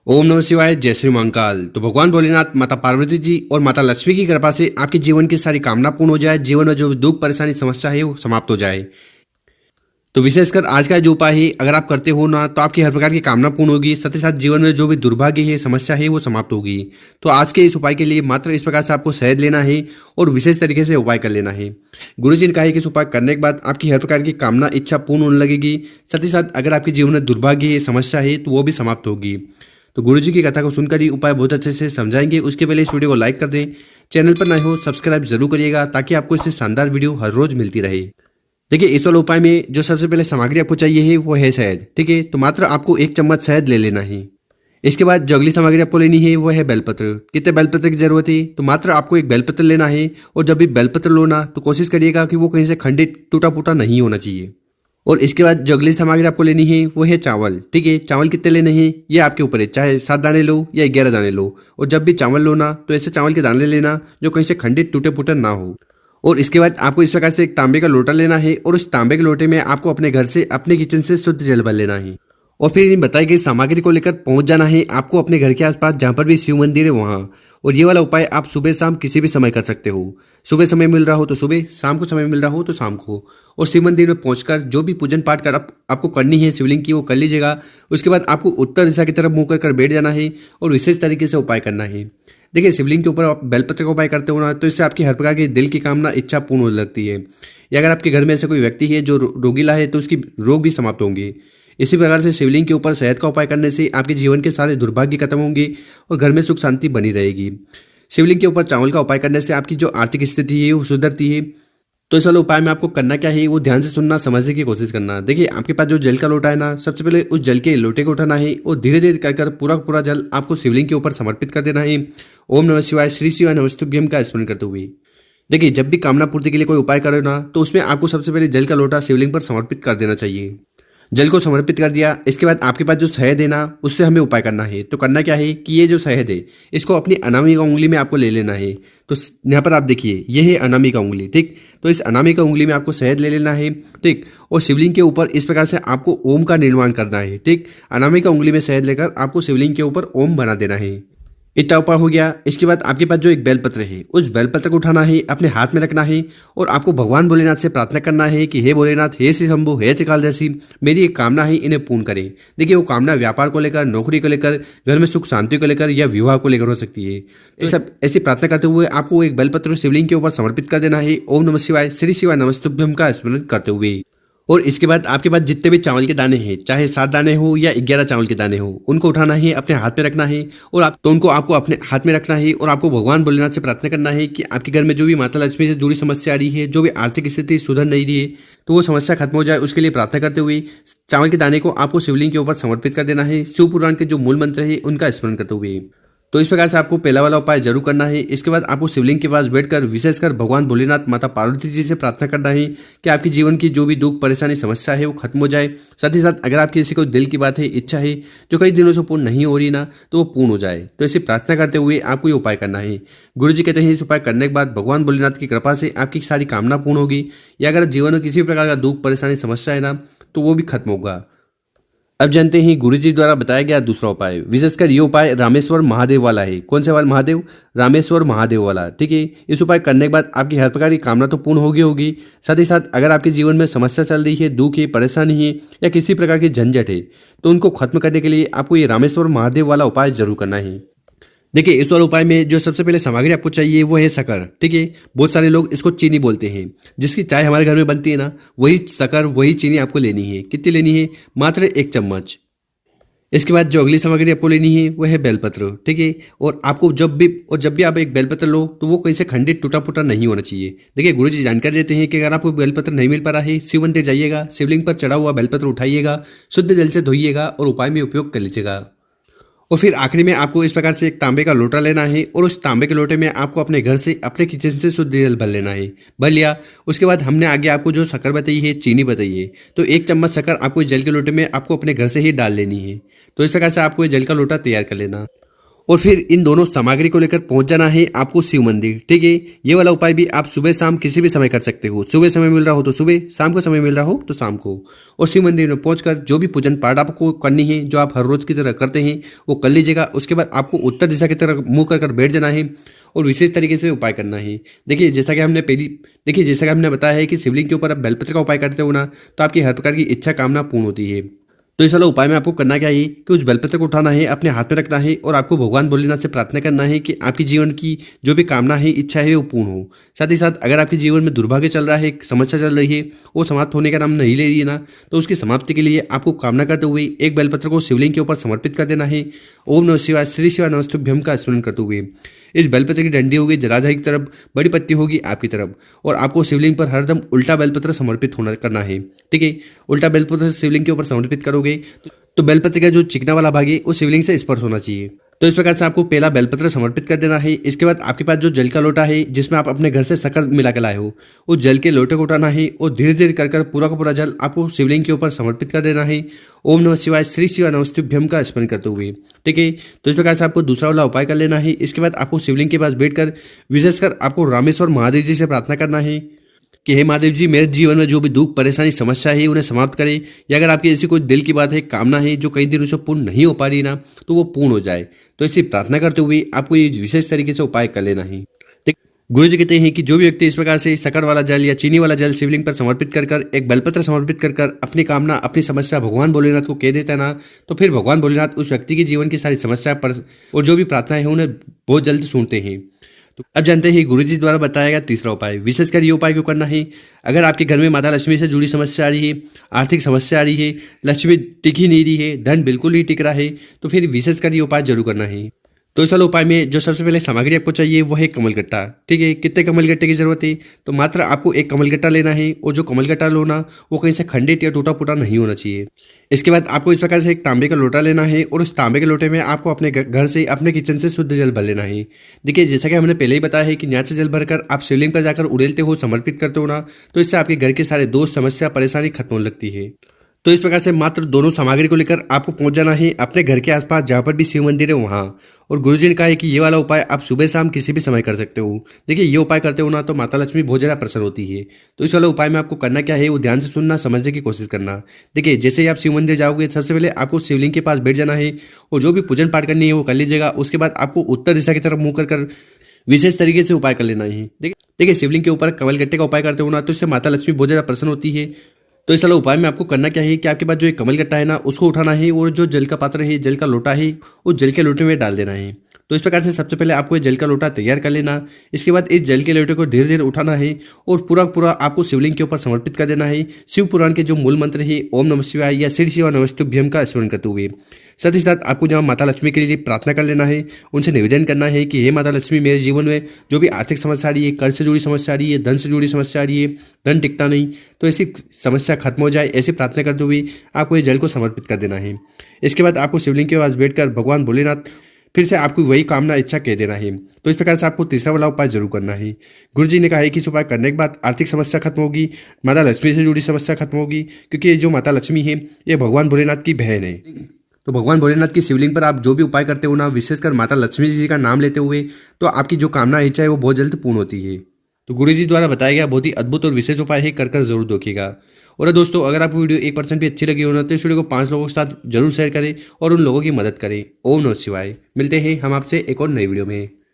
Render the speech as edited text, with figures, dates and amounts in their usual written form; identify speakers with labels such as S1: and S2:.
S1: ओम नमः शिवाय। जय श्री महाकाल। तो भगवान भोलेनाथ, माता पार्वती जी और माता लक्ष्मी की कृपा से आपके जीवन की सारी कामना पूर्ण हो जाए, जीवन में जो भी दुख परेशानी समस्या है वो समाप्त हो जाए। तो विशेषकर आज का जो उपाय है अगर आप करते हो ना तो आपकी हर प्रकार की कामना पूर्ण होगी, साथ ही साथ जीवन में जो भी दुर्भाग्य है समस्या है वो समाप्त होगी। तो आज के इस उपाय के लिए मात्र इस प्रकार से आपको शहद लेना है और विशेष तरीके से उपाय कर लेना है। गुरु जी ने कहा है कि इस उपाय करने के बाद आपकी हर प्रकार की कामना इच्छा पूर्ण होने लगेगी, साथ ही साथ अगर आपके जीवन में दुर्भाग्य है समस्या है तो वो भी समाप्त होगी। तो गुरु जी की कथा को सुनकर ही उपाय बहुत अच्छे से समझाएंगे। उसके पहले इस वीडियो को लाइक कर दें, चैनल पर नए हो सब्सक्राइब जरूर करिएगा ताकि आपको इससे शानदार वीडियो हर रोज मिलती रहे। देखिए, इस वाले उपाय में जो सबसे पहले सामग्री आपको चाहिए है वो है शहद। ठीक है, तो मात्र आपको 1 चम्मच शहद ले लेना है। इसके बाद जो अगली सामग्री आपको लेनी है वो है बेलपत्र। कितने बेलपत्र की जरूरत है? तो मात्र आपको 1 बेलपत्र लेना है। और जब भी बेलपत्र लो ना तो कोशिश करिएगा कि वो कहीं से खंडित टूटा फूटा नहीं होना चाहिए। और इसके बाद जो अगली सामग्री आपको लेनी है वो है चावल। ठीक है, चावल कितने लेने हैं ये आपके ऊपर है, चाहे 7 दाने लो या 11 दाने लो। और जब भी चावल लो ना तो ऐसे चावल के दाने लेना जो कहीं से खंडित टूटे फूटे ना हो। और इसके बाद आपको इस प्रकार से एक तांबे का लोटा लेना है और उस तांबे के लोटे में आपको अपने घर से अपने किचन से शुद्ध जल भर लेना है। और फिर इन बताई गई सामग्री को लेकर पहुंच जाना है आपको अपने घर के आसपास जहां पर भी शिव मंदिर है वहां। और ये वाला उपाय आप सुबह शाम किसी भी समय कर सकते हो। सुबह समय मिल रहा हो तो सुबह, शाम को समय मिल रहा हो तो शाम को। और शिव मंदिर में पहुंचकर जो भी पूजन पाठ कर आपको करनी है शिवलिंग की वो कर लीजिएगा। उसके बाद आपको उत्तर दिशा की तरफ मुंह कर बैठ जाना है और विशेष तरीके से उपाय करना है। देखिए, शिवलिंग के ऊपर आप बेलपत्र का उपाय करते हो ना तो इससे आपकी हर प्रकार की दिल की कामना इच्छा पूर्ण होने लगती है। या अगर आपके घर में ऐसा कोई व्यक्ति है जो रोगीला है तो उसकी रोग भी समाप्त होंगे। इसी प्रकार से शिवलिंग के ऊपर शहद का उपाय करने से आपके जीवन के सारे दुर्भाग्य खत्म होंगे और घर में सुख शांति बनी रहेगी। शिवलिंग के ऊपर चावल का उपाय करने से आपकी जो आर्थिक स्थिति है वो सुधरती है। तो इस वाले उपाय में आपको करना क्या है वो ध्यान से सुनना, समझने की कोशिश करना। देखिए, आपके पास जो जल का लोटा है ना, सबसे पहले उस जल के लोटे को उठाना है और धीरे धीरे कर पूरा का पूरा जल आपको शिवलिंग के ऊपर समर्पित कर देना है। ओम नमः शिवाय, श्री शिवाय नमस्तुभ्यम का स्मरण करते हुए। देखिए, जब भी कामना पूर्ति के लिए कोई उपाय करो ना तो उसमें आपको सबसे पहले जल का लोटा शिवलिंग पर समर्पित कर देना चाहिए। जल को समर्पित कर दिया, इसके बाद आपके पास जो शहद है ना उससे हमें उपाय करना है। तो करना क्या है कि ये जो शहद है इसको अपनी अनामिका उंगली में आपको ले लेना है। तो यहाँ पर आप देखिए, ये है अनामिका उंगली। ठीक, तो इस अनामिका उंगली में आपको शहद ले लेना है। ठीक, और शिवलिंग के ऊपर इस प्रकार से आपको ओम का निर्माण करना है। ठीक, अनामिका उंगली में शहद लेकर आपको शिवलिंग के ऊपर ओम बना देना है। इतना उपाय हो गया। इसके बाद आपके पास जो एक बेलपत्र है उस बेलपत्र को उठाना है, अपने हाथ में रखना है और आपको भगवान भोलेनाथ से प्रार्थना करना है कि हे भोलेनाथ, हे श्री शंभु, हे त्रिकालदर्शी, मेरी एक कामना है, इन्हें पूर्ण करें। देखिए, वो कामना व्यापार को लेकर, नौकरी को लेकर, घर में सुख शांति को लेकर या विवाह को लेकर हो सकती है। तो सब ऐसी प्रार्थना करते हुए आपको एक बेलपत्र शिवलिंग के ऊपर समर्पित कर देना है। ओम नमः शिवाय, श्री शिवाय नमस्तुभ्यम का स्मरण करते हुए। और इसके बाद आपके पास जितने भी चावल के दाने हैं, चाहे 7 दाने हो या 11 चावल के दाने हो, उनको उठाना है, अपने हाथ में रखना है। और उनको आपको अपने हाथ में रखना है और आपको भगवान भोलेनाथ से प्रार्थना करना है कि आपके घर में जो भी माता लक्ष्मी से जुड़ी समस्या आ रही है, जो भी आर्थिक स्थिति सुधर नहीं रही है, तो वो समस्या खत्म हो जाए। उसके लिए प्रार्थना करते हुए चावल के दाने को आपको शिवलिंग के ऊपर समर्पित कर देना है, शिव पुराण के जो मूल मंत्र है उनका स्मरण करते हुए। तो इस प्रकार से आपको पहला वाला उपाय जरूर करना है। इसके बाद आपको शिवलिंग के पास बैठकर विशेषकर भगवान भोलेनाथ, माता पार्वती जी से प्रार्थना करना है कि आपके जीवन की जो भी दुख परेशानी समस्या है वो खत्म हो जाए। साथ ही साथ अगर आपकी किसी को दिल की बात है, इच्छा है जो कई दिनों से पूर्ण नहीं हो रही ना, तो वो पूर्ण हो जाए। तो ऐसी प्रार्थना करते हुए आपको ये उपाय करना है। गुरु जी कहते हैं इस उपाय करने के बाद भगवान भोलेनाथ की कृपा से आपकी सारी कामना पूर्ण होगी। या अगर जीवन में किसी प्रकार का दुख परेशानी समस्या है ना तो वो भी खत्म होगा। अब जानते हैं गुरुजी द्वारा बताया गया दूसरा उपाय। विशेषकर ये उपाय रामेश्वर महादेव वाला है। कौन सा वाला महादेव? रामेश्वर महादेव वाला। ठीक है, इस उपाय करने के बाद आपकी हर प्रकार की कामना तो पूर्ण होगी। साथ ही साथ अगर आपके जीवन में समस्या चल रही है, दुख है, परेशानी है या किसी प्रकार की झंझट है, तो उनको खत्म करने के लिए आपको ये रामेश्वर महादेव वाला उपाय जरूर करना है। देखिए, इस वाले उपाय में जो सबसे पहले सामग्री आपको चाहिए वो है शक्कर। ठीक है, बहुत सारे लोग इसको चीनी बोलते हैं। जिसकी चाय हमारे घर में बनती है ना, वही शक्कर, वही चीनी आपको लेनी है। कितनी लेनी है? मात्र 1 चम्मच। इसके बाद जो अगली सामग्री आपको लेनी है वो है बेलपत्र। ठीक है, और आपको जब भी आप एक बेलपत्र लो तो वो कहीं से खंडित टूटा फूटा नहीं होना चाहिए। देखिए, गुरु जी जानकारी देते हैं कि अगर आपको बेलपत्र नहीं मिल पा रहा है, शिव मंदिर जाइएगा, शिवलिंग पर चढ़ा हुआ बेलपत्र उठाइएगा, शुद्ध जल से धोइएगा और उपाय में उपयोग कर लीजिएगा। और फिर आखिरी में आपको इस प्रकार से एक तांबे का लोटा लेना है और उस तांबे के लोटे में आपको अपने घर से, अपने किचन से शुद्ध जल भर लेना है। भर लिया, उसके बाद हमने आगे आपको जो शक्कर बताई है, चीनी बताई है, तो 1 चम्मच शक्कर आपको जल के लोटे में आपको अपने घर से ही डाल लेनी है। तो इस प्रकार से आपको ये जल का लोटा तैयार कर लेना। और फिर इन दोनों सामग्री को लेकर पहुंच जाना है आपको शिव मंदिर। ठीक है, ये वाला उपाय भी आप सुबह शाम किसी भी समय कर सकते हो। सुबह समय मिल रहा हो तो सुबह, शाम को समय मिल रहा हो तो शाम को। और शिव मंदिर में पहुंचकर जो भी पूजन पाठ आपको करनी है, जो आप हर रोज की तरह करते हैं, वो कर लीजिएगा। उसके बाद आपको उत्तर दिशा की तरफ मुंह कर बैठ जाना है और विशेष तरीके से उपाय करना है। देखिए जैसा कि हमने बताया है कि शिवलिंग के ऊपर आप बेलपत्र का उपाय करते हो ना, तो आपकी हर प्रकार की इच्छा कामना पूर्ण होती है। तो इस वाला उपाय में आपको करना क्या है कि उस बेलपत्र को उठाना है, अपने हाथ में रखना है और आपको भगवान भोलेनाथ से प्रार्थना करना है कि आपकी जीवन की जो भी कामना है, इच्छा है, वो पूर्ण हो। साथ ही साथ अगर आपके जीवन में दुर्भाग्य चल रहा है, समस्या चल रही है, वो समाप्त होने का नाम नहीं ले रही है ना, तो उसकी समाप्ति के लिए आपको कामना करते हुए एक बेलपत्र को शिवलिंग के ऊपर समर्पित कर देना है। ओम नमः शिवाय, श्री शिवाय नमस्तुभ्यम का स्मरण करते हुए इस बेलपत्र की डंडी होगी जलाधारी की तरफ, बड़ी पत्ती होगी आपकी तरफ, और आपको शिवलिंग पर हरदम उल्टा बेलपत्र समर्पित होना करना है। ठीक है, उल्टा बेलपत्र शिवलिंग के ऊपर समर्पित करोगे तो बेलपत्र का जो चिकना वाला भाग है वो शिवलिंग से स्पर्श होना चाहिए। तो इस प्रकार से आपको पहला बेलपत्र समर्पित कर देना है। इसके बाद आपके पास जो जल का लोटा है, जिसमें आप अपने घर से शक्कर मिला के लाए हो, उस जल के लोटे को उठाना है और धीरे धीरे कर पूरा का पूरा जल आपको शिवलिंग के ऊपर समर्पित कर देना है। ओम नमः शिवाय, श्री शिवाय नमस्तुभ्यम का स्मरण करते हुए। ठीक है, तो इस प्रकार से आपको दूसरा वाला उपाय कर लेना है। इसके बाद आपको शिवलिंग के पास बैठकर विशेषकर आपको रामेश्वर महादेव जी से प्रार्थना करना है कि हे महादेव जी, मेरे जीवन में जो भी दुख परेशानी समस्या है उन्हें समाप्त करें, या अगर आपकी ऐसी कोई दिल की बात है, कामना है जो कई दिनों से पूर्ण नहीं हो पा रही ना, तो वो पूर्ण हो जाए। तो इसी प्रार्थना करते हुए आपको ये विशेष तरीके से उपाय कर लेना है। गुरु जी कहते हैं कि जो भी व्यक्ति इस प्रकार से शक्कर वाला जल या चीनी वाला जल शिवलिंग पर समर्पित कर एक बेलपत्र समर्पित कर अपनी कामना, अपनी समस्या भगवान भोलेनाथ को कह देता है ना, तो फिर भगवान भोलेनाथ उस व्यक्ति के जीवन की सारी समस्या पर और जो भी प्रार्थना है उन्हें बहुत जल्द सुनते हैं। तो अब जानते हैं गुरु जी द्वारा बताया गया तीसरा उपाय। विशेषकर ये उपाय क्यों करना है? अगर आपके घर में माता लक्ष्मी से जुड़ी समस्या आ रही है, आर्थिक समस्या आ रही है, लक्ष्मी टिक ही नहीं रही है, धन बिल्कुल नहीं टिक रहा है, तो फिर विशेषकर ये उपाय जरूर करना है। तो इस वाले उपाय में जो सबसे पहले सामग्री आपको चाहिए वो है कमलगट्टा। ठीक है, कितने कमलगट्टे की जरूरत है? तो मात्र आपको एक कमलगट्टा लेना है और जो कमलगट्टा लो ना, वो कहीं से खंडित या टूटा फूटा नहीं होना चाहिए। इसके बाद आपको इस प्रकार से एक तांबे का लोटा लेना है और उस तांबे के लोटे में आपको अपने घर से, अपने किचन से शुद्ध जल भर लेना है। देखिए, जैसा कि हमने पहले ही बताया है कि न्यास से जल भरकर आप शिवलिंग पर जाकर उड़ेलते हो, समर्पित करते हो ना, तो इससे आपके घर के सारे दोष, समस्या, परेशानी खत्म होने लगती है। तो इस प्रकार से मात्र दोनों सामग्री को लेकर आपको पहुंच जाना है अपने घर के आसपास जहां पर भी शिव मंदिर है वहां। और गुरुजी ने कहा है कि ये वाला उपाय आप सुबह शाम किसी भी समय कर सकते हो। देखिए, ये उपाय करते हो ना तो माता लक्ष्मी बहुत ज्यादा प्रसन्न होती है। तो इस वाले उपाय में आपको करना क्या है, वो ध्यान से सुनना, समझने की कोशिश करना। देखिए, जैसे ही आप शिव मंदिर जाओगे, सबसे पहले आपको शिवलिंग के पास बैठ जाना है और जो भी पूजन पाठ करनी है वो कर लीजिएगा। उसके बाद आपको उत्तर दिशा की तरफ मुंह कर विशेष तरीके से उपाय कर लेना है। देखिए, शिवलिंग के ऊपर कमलगट्टे का उपाय करते हो ना, तो इससे माता लक्ष्मी बहुत ज्यादा प्रसन्न होती है। तो इस वाला उपाय में आपको करना क्या है कि आपके पास जो एक कमलगट्टा है ना, उसको उठाना है और जो जल का पात्र है, जल का लोटा है, उस जल के लोटे में डाल देना है। तो इस प्रकार से सबसे पहले आपको ये जल का लोटा तैयार कर लेना। इसके बाद इस जल के लोटे को धीरे धीरे उठाना है और पूरा आपको शिवलिंग के ऊपर समर्पित कर देना है। शिव पुराण के जो मूल मंत्र है ओम नमः शिवाय या श्री शिवाय नमस्तुभ्यम का स्मरण करते हुए। साथ ही साथ आपको जहाँ माता लक्ष्मी के लिए प्रार्थना कर लेना है, उनसे निवेदन करना है कि हे माता लक्ष्मी, मेरे जीवन में जो भी आर्थिक समस्या आ रही है, कर्ज से जुड़ी समस्या आ रही है, धन से जुड़ी समस्या आ रही है, धन टिकता नहीं, तो ऐसी समस्या खत्म हो जाए, ऐसी प्रार्थना करते हुए आपको ये जल को समर्पित कर देना है। इसके बाद आपको शिवलिंग के पास बैठकर भगवान भोलेनाथ फिर से आपको वही कामना, इच्छा कह देना है। तो इस प्रकार से आपको तीसरा वाला उपाय जरूर करना है। गुरु जी ने कहा है कि इस उपाय करने के बाद आर्थिक समस्या खत्म होगी, माता लक्ष्मी से जुड़ी समस्या खत्म होगी, क्योंकि ये जो माता लक्ष्मी है ये भगवान भोलेनाथ की बहन है। तो भगवान भोलेनाथ की शिवलिंग पर आप जो भी उपाय करते हो ना, विशेषकर माता लक्ष्मी जी का नाम लेते हुए, तो आपकी जो कामना, इच्छा है वो बहुत जल्द पूर्ण होती है। तो गुरु जी द्वारा बताया गया बहुत ही अद्भुत और विशेष उपाय है, कर जरूर देखिएगा। और दोस्तों, अगर आपको वीडियो 1% भी अच्छी लगी हो ना, तो इस वीडियो को 5 लोगों के साथ जरूर शेयर करें और उन लोगों की मदद करें। ओम नमः शिवाय। मिलते हैं हम आपसे एक और नई वीडियो में।